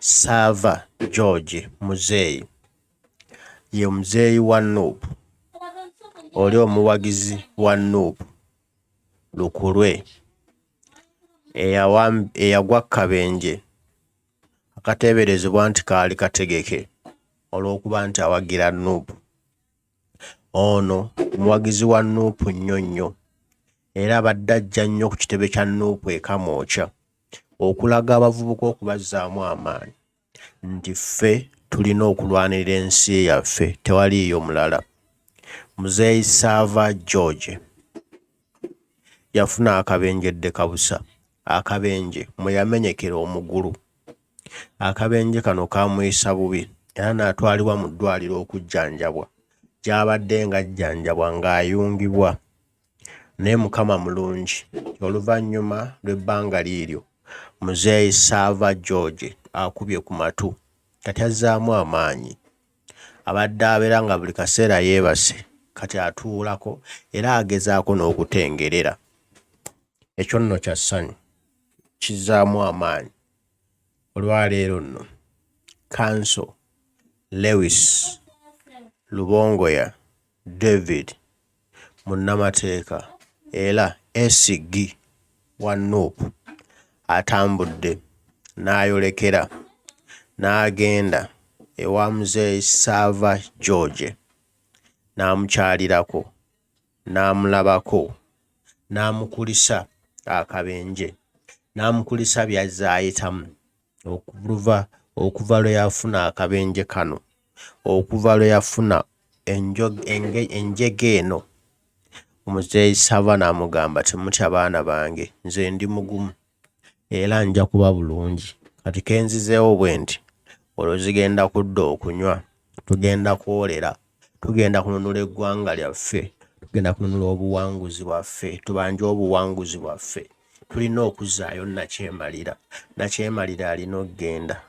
Sava George Mzee ye muzeeyi wa Nuupu oli omuwagizi wa Nuupu lukulwe eyagwa Kabenje akateeberezebwa nti kaali kategeke olw'okuba nti awagira Nuupu. Ono muwagizi wa Nuupu nnyo era abadde ajja nnyo ku kitebe kya Nuupu e Kamwokya okulaga abavubuka okubazzaamu amaanyi nti ffe tulina okulwanirira ensi yaffe, tewaliiyo mulala. Muzeeyi Sava George yafuna akabenje kabusa, akabenje mwe yamenyekera omugulu. Akabenje kano kaamuyisa bubi era n'atwalibwa mu ddwaliro okujjanjabwa, gy'abadde ng'ajjanjabwa ng'ayungibwa. Naye Mukama mulungi, oluvannyuma lw'ebbanga liiryo Muzeeyi Sava George akubye ku matu kati azzaamu amaanyi. Abadde abeera nga buli kaseera yeebase, kati atuulako era agezaako n'okutengerera. Ekyo nno kya ssanyu, kizzaamu amaanyi. Olwaleero nno Kanso Lewis Rubongoya David munnamateeka era SG wa Nuupu atambudde n'ayolekera n'agenda ewa Muzeeyi Sava George n'amukyalirako, n'amulabako, n'amukulisa akabenje, n'amukulisa by'azze ayitamu okuva lwe yafuna akabenje kano, okuva lwe yafuna enjege eno. Omuzeeyi Sava n'amugamba, temutya baana bange, nze ndi mugumu era nja kuba bulungi. Kati kenzizeewo bwe nti olwo zigenda kudda okunywa, tugenda kwolera, tugenda kununula eggwanga lyaffe, tugenda kununula obuwanguzi bwaffe, tubanje obuwanguzi bwaffe. Tulina okuzzaayo Nakyemalira. Nakyemalira alina okugenda,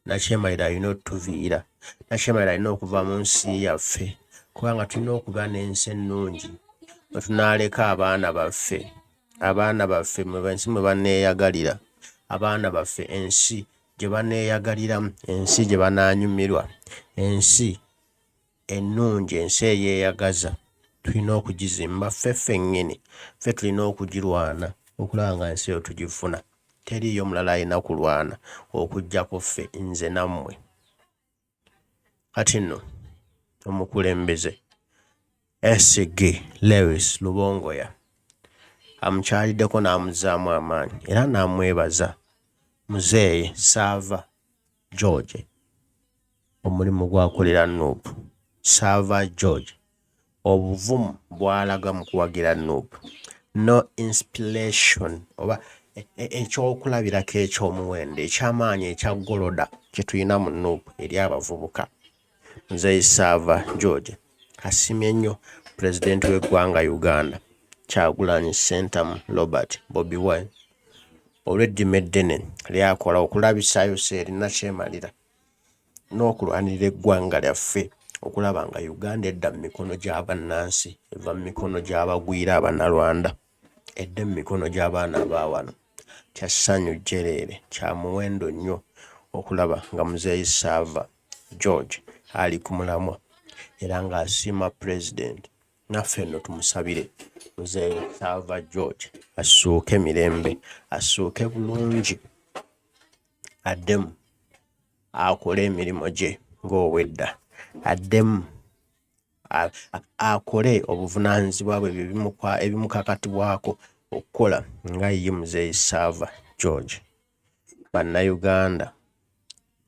Nakyemalira alina otuviira, Nakyemalira alina okuva mu nsi yaffe, kubanga tulina okuba n'ensi ennungi bwe tunaaleka abaana baffe ensi mwe banneeyagalira, abaana baffe ensi gye banneeyagaliramu, ensi gye banaanyumirwa, ensi ennungi, ensi eyeeyagaza. Tulina okugizimba ffe ffennyini, ffe tulina okugirwana okulaba nga ensi eyo tugifuna. Teriiyo mulala alina kulwana okuggyako ffe, nze nammwe. Kati nno omukulembeze SG Lewis Rubongoya amukyaliddeko n'amuzzaamu amaanyi era n'amwebaza Muzeeyi Sava George omulimu gw'akolera Nuupu. Sava George obuvumu bw'alaga mu kuwagira Nuupu, no inspiration oba ekyokulabirako eky'omuwendo eky'amaanyi ekyaggoloda kye tulina mu Nuupu eri abavubuka. Muzeeyi Sava George asiimye nnyo pulezidenti w'eggwanga Uganda Kyagulanyi Ssentamu Robert Bobi Wine olw'eddima eddene lyakola okulabisaayo seeri Nakyemalira n'okulwanirira eggwanga lyaffe, okulaba nga Uganda edda mu mikono gy'abannansi, eva mu mikono gy'abagwira Abannalwanda, edda mu mikono gy'abaana ba wano. Kya ssanyu jjereere, kya muwendo nnyo okulaba nga Muzeeyi Sava George ali ku mulamwa era ng'asiima pulezidenti. Naffe nno tumusabire Muzeeyi Sava George assuuke mirembe, assuuke bulungi, addemu akole emirimu gye ng'owedda, addemu akole obuvunaanyizibwa bwe ebimukakatibwako okukola nga ye Muzeeyi Sava George. Bannayuganda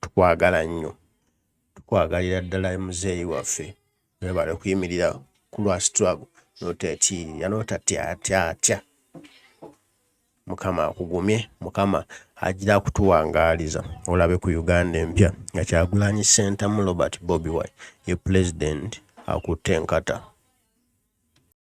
tukwagala nnyo, tukwagalira ddala muzeeyi waffe, webale kuyimirira ku lwa struggle n'oteetiirira n'otatyaatya. Mukama akugumye, Mukama agira kutuwangaaliza olabe ku Uganda empya nga Kyagulanyi Ssentamu Robert Bobi Wine ye pulezidenti akutte enkata.